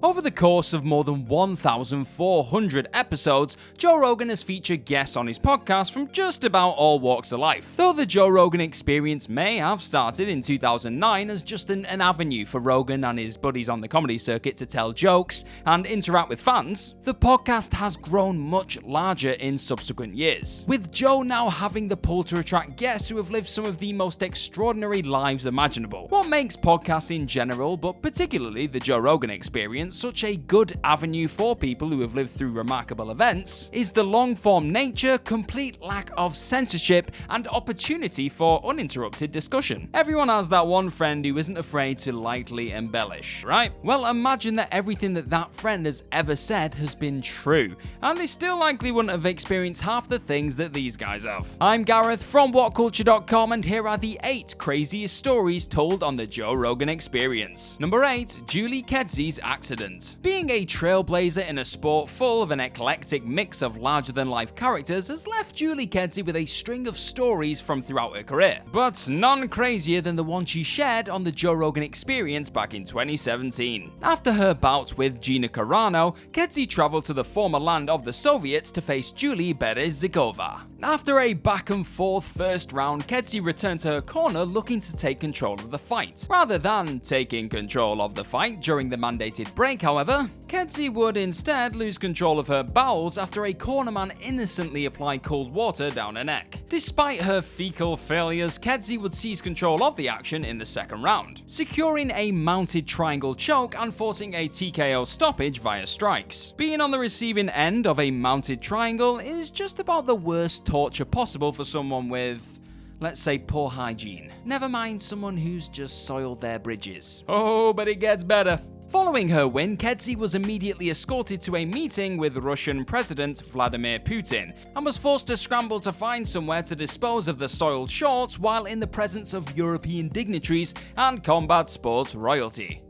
Over the course of more than 1,400 episodes, Joe Rogan has featured guests on his podcast from just about all walks of life. Though the Joe Rogan Experience may have started in 2009 as just an avenue for Rogan and his buddies on the comedy circuit to tell jokes and interact with fans, the podcast has grown much larger in subsequent years, with Joe now having the pull to attract guests who have lived some of the most extraordinary lives imaginable. What makes podcasts in general, but particularly the Joe Rogan Experience, such a good avenue for people who have lived through remarkable events is the long-form nature, complete lack of censorship, and opportunity for uninterrupted discussion. Everyone has that one friend who isn't afraid to lightly embellish, right? Well, imagine that everything that friend has ever said has been true, and they still likely wouldn't have experienced half the things that these guys have. I'm Gareth from WhatCulture.com, and here are the 8 craziest stories told on the Joe Rogan Experience. Number 8, Julie Kedze's accident. Being a trailblazer in a sport full of an eclectic mix of larger-than-life characters has left Julie Kedzie with a string of stories from throughout her career, but none crazier than the one she shared on the Joe Rogan Experience back in 2017. After her bout with Gina Carano, Kedzie traveled to the former land of the Soviets to face Julie Berezikova. After a back-and-forth first round, Kedzie returned to her corner looking to take control of the fight. Rather than taking control of the fight during the mandated break, however, Kedzie would instead lose control of her bowels after a cornerman innocently applied cold water down her neck. Despite her fecal failures, Kedzie would seize control of the action in the second round, securing a mounted triangle choke and forcing a TKO stoppage via strikes. Being on the receiving end of a mounted triangle is just about the worst torture possible for someone with, let's say, poor hygiene. Never mind someone who's just soiled their bridges. Oh, but it gets better. Following her win, Kedzie was immediately escorted to a meeting with Russian President Vladimir Putin and was forced to scramble to find somewhere to dispose of the soiled shorts while in the presence of European dignitaries and combat sports royalty.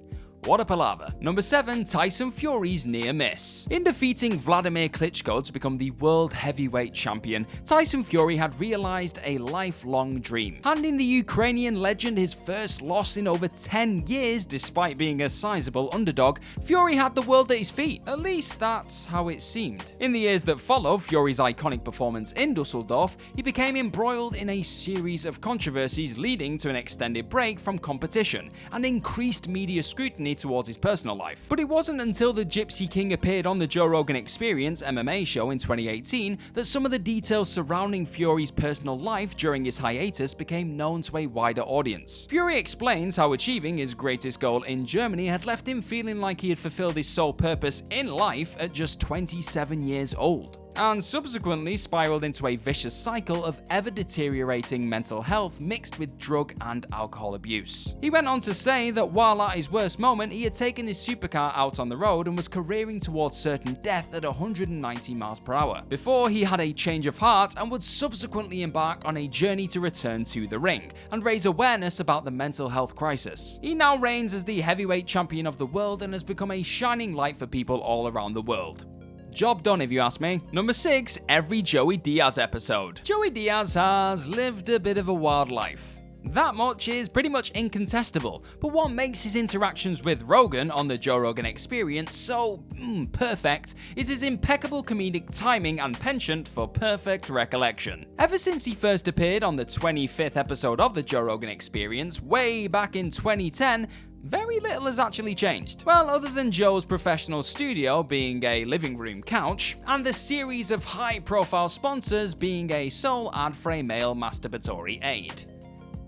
What a palaver. Number 7, Tyson Fury's near miss. In defeating Vladimir Klitschko to become the world heavyweight champion, Tyson Fury had realized a lifelong dream, handing the Ukrainian legend his first loss in over 10 years. Despite being a sizable underdog, Fury had the world at his feet. At least that's how it seemed. In the years that followed Fury's iconic performance in Dusseldorf, he became embroiled in a series of controversies leading to an extended break from competition and increased media scrutiny towards his personal life. But it wasn't until the Gypsy King appeared on the Joe Rogan Experience MMA show in 2018 that some of the details surrounding Fury's personal life during his hiatus became known to a wider audience. Fury explains how achieving his greatest goal in Germany had left him feeling like he had fulfilled his sole purpose in life at just 27 years old, and subsequently spiraled into a vicious cycle of ever-deteriorating mental health mixed with drug and alcohol abuse. He went on to say that while at his worst moment, he had taken his supercar out on the road and was careering towards certain death at 190 miles per hour, before he had a change of heart and would subsequently embark on a journey to return to the ring and raise awareness about the mental health crisis. He now reigns as the heavyweight champion of the world and has become a shining light for people all around the world. Job done if you ask me. Number 6, every Joey Diaz episode. Joey Diaz has lived a bit of a wild life. That much is pretty much incontestable, but what makes his interactions with Rogan on the Joe Rogan Experience so perfect is his impeccable comedic timing and penchant for perfect recollection. Ever since he first appeared on the 25th episode of the Joe Rogan Experience way back in 2010, very little has actually changed. Well, other than Joe's professional studio being a living room couch, and the series of high-profile sponsors being a sole ad for a male masturbatory aid.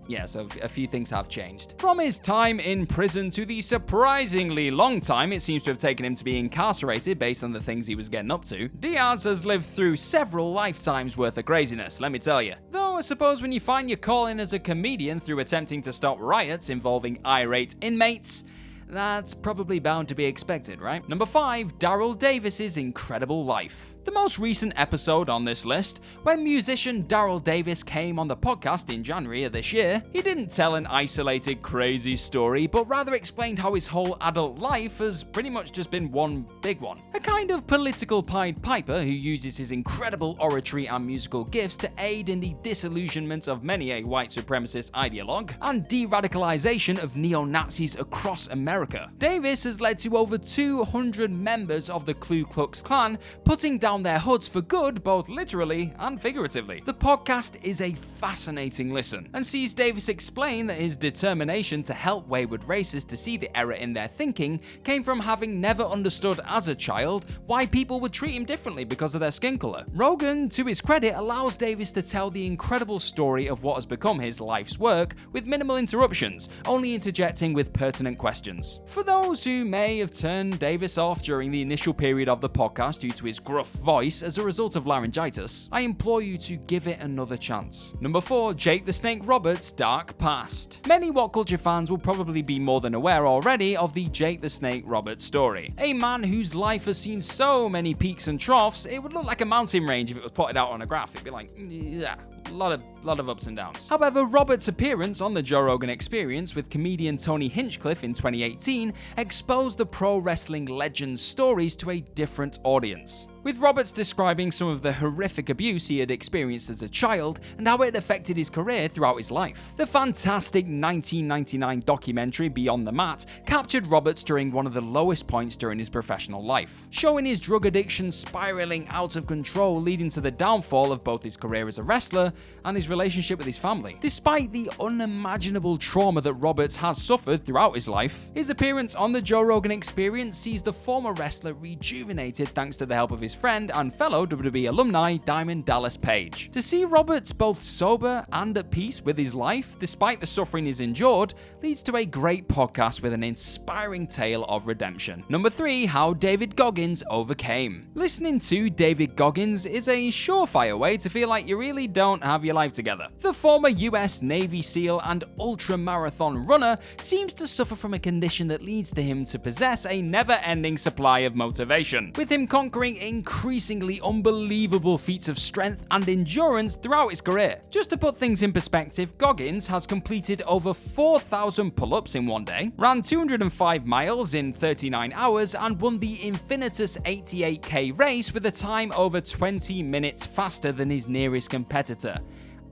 Yeah, so a few things have changed. From his time in prison to the surprisingly long time it seems to have taken him to be incarcerated based on the things he was getting up to, Diaz has lived through several lifetimes worth of craziness, let me tell you. Though I suppose when you find your calling as a comedian through attempting to stop riots involving irate inmates, that's probably bound to be expected, right? Number 5, Daryl Davis's incredible life. The most recent episode on this list, when musician Daryl Davis came on the podcast in January of this year, he didn't tell an isolated crazy story, but rather explained how his whole adult life has pretty much just been one big one. A kind of political Pied Piper who uses his incredible oratory and musical gifts to aid in the disillusionment of many a white supremacist ideologue and de-radicalization of neo-Nazis across America. Davis has led to over 200 members of the Ku Klux Klan putting down their hoods for good, both literally and figuratively. The podcast is a fascinating listen and sees Davis explain that his determination to help wayward races to see the error in their thinking came from having never understood as a child why people would treat him differently because of their skin color. Rogan, to his credit, allows Davis to tell the incredible story of what has become his life's work with minimal interruptions, only interjecting with pertinent questions. For those who may have turned Davis off during the initial period of the podcast due to his gruff voice as a result of laryngitis, I implore you to give it another chance. Number 4, Jake the Snake Roberts' dark past. Many What Culture fans will probably be more than aware already of the Jake the Snake Roberts story. A man whose life has seen so many peaks and troughs, it would look like a mountain range if it was plotted out on a graph. It'd be like, yeah. A lot of ups and downs. However, Roberts' appearance on the Joe Rogan Experience with comedian Tony Hinchcliffe in 2018 exposed the pro wrestling legend's stories to a different audience, with Roberts describing some of the horrific abuse he had experienced as a child and how it affected his career throughout his life. The fantastic 1999 documentary Beyond the Mat captured Roberts during one of the lowest points during his professional life, showing his drug addiction spiraling out of control, leading to the downfall of both his career as a wrestler and his relationship with his family. Despite the unimaginable trauma that Roberts has suffered throughout his life, his appearance on the Joe Rogan Experience sees the former wrestler rejuvenated thanks to the help of his friend and fellow WWE alumni Diamond Dallas Page. To see Roberts both sober and at peace with his life, despite the suffering he's endured, leads to a great podcast with an inspiring tale of redemption. Number 3, How David Goggins Overcame. Listening to David Goggins is a surefire way to feel like you really don't have your life together. The former US Navy SEAL and ultra-marathon runner seems to suffer from a condition that leads to him to possess a never-ending supply of motivation, with him conquering increasingly unbelievable feats of strength and endurance throughout his career. Just to put things in perspective, Goggins has completed over 4,000 pull-ups in one day, ran 205 miles in 39 hours, and won the infinitus 88k race with a time over 20 minutes faster than his nearest competitor.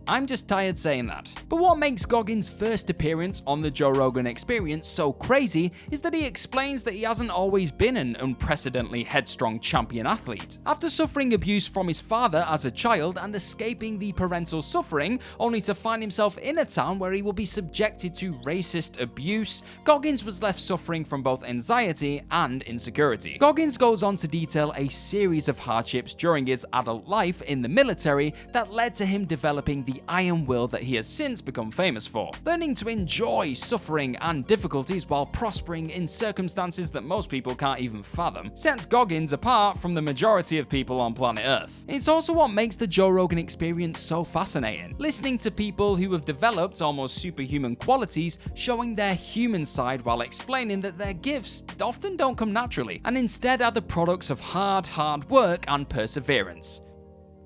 I'm just tired saying that. But what makes Goggins' first appearance on the Joe Rogan Experience so crazy is that he explains that he hasn't always been an unprecedentedly headstrong champion athlete. After suffering abuse from his father as a child and escaping the parental suffering, only to find himself in a town where he will be subjected to racist abuse, Goggins was left suffering from both anxiety and insecurity. Goggins goes on to detail a series of hardships during his adult life in the military that led to him developing the iron will that he has since become famous for, learning to enjoy suffering and difficulties while prospering in circumstances that most people can't even fathom, sets Goggins apart from the majority of people on planet Earth. It's also what makes the Joe Rogan Experience so fascinating, listening to people who have developed almost superhuman qualities showing their human side while explaining that their gifts often don't come naturally and instead are the products of hard work and perseverance.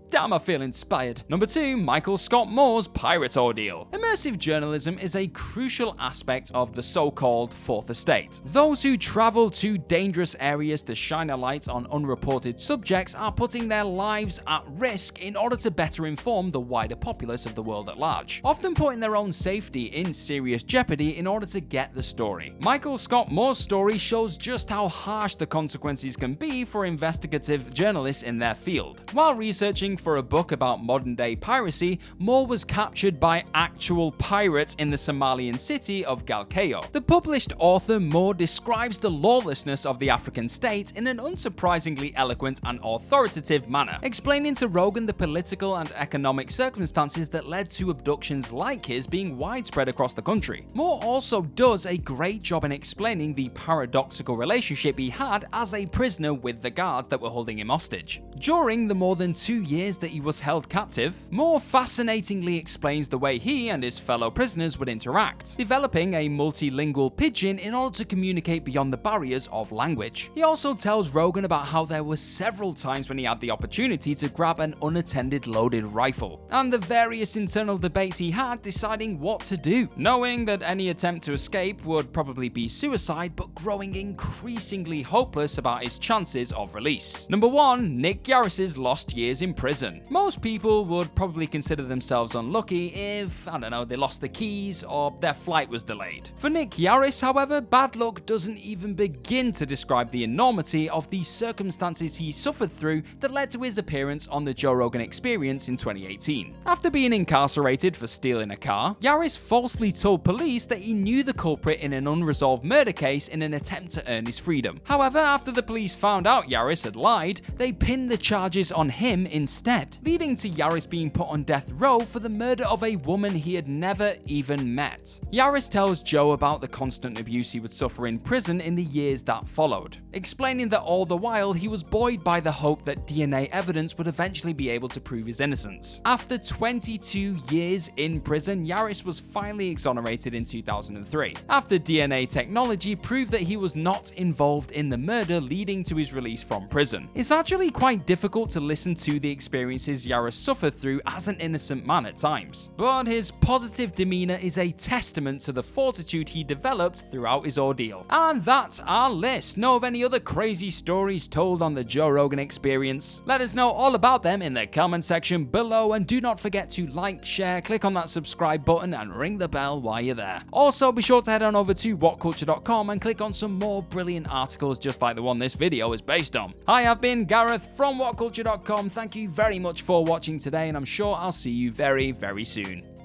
Damn, I feel inspired. Number 2, Michael Scott Moore's Pirate Ordeal. Immersive journalism is a crucial aspect of the so-called Fourth Estate. Those who travel to dangerous areas to shine a light on unreported subjects are putting their lives at risk in order to better inform the wider populace of the world at large, often putting their own safety in serious jeopardy in order to get the story. Michael Scott Moore's story shows just how harsh the consequences can be for investigative journalists in their field. While researching for a book about modern-day piracy, Moore was captured by actual pirates in the Somalian city of Galkayo. The published author Moore describes the lawlessness of the African state in an unsurprisingly eloquent and authoritative manner, explaining to Rogan the political and economic circumstances that led to abductions like his being widespread across the country. Moore also does a great job in explaining the paradoxical relationship he had as a prisoner with the guards that were holding him hostage. During the more than 2 years years that he was held captive, more fascinatingly explains the way he and his fellow prisoners would interact, developing a multilingual pidgin in order to communicate beyond the barriers of language. He also tells Rogan about how there were several times when he had the opportunity to grab an unattended loaded rifle, and the various internal debates he had deciding what to do, knowing that any attempt to escape would probably be suicide, but growing increasingly hopeless about his chances of release. Number 1. Nick Yarris's lost years in prison. Most people would probably consider themselves unlucky if, I don't know, they lost the keys or their flight was delayed. For Nick Yarris, however, bad luck doesn't even begin to describe the enormity of the circumstances he suffered through that led to his appearance on the Joe Rogan Experience in 2018. After being incarcerated for stealing a car, Yarris falsely told police that he knew the culprit in an unresolved murder case in an attempt to earn his freedom. However, after the police found out Yarris had lied, they pinned the charges on him instead, leading to Yarris being put on death row for the murder of a woman he had never even met. Yarris tells Joe about the constant abuse he would suffer in prison in the years that followed, explaining that all the while he was buoyed by the hope that DNA evidence would eventually be able to prove his innocence. After 22 years in prison, Yarris was finally exonerated in 2003, after DNA technology proved that he was not involved in the murder leading to his release from prison. It's actually quite difficult to listen to the experiences Yarris suffered through as an innocent man at times, but his positive demeanor is a testament to the fortitude he developed throughout his ordeal. And that's our list. Know of any other crazy stories told on the Joe Rogan Experience? Let us know all about them in the comment section below, and do not forget to like, share, click on that subscribe button and ring the bell while you're there. Also, be sure to head on over to whatculture.com and click on some more brilliant articles just like the one this video is based on. Hi, I've been Gareth from whatculture.com. Thank you very much for watching today, and I'm sure I'll see you very, very soon.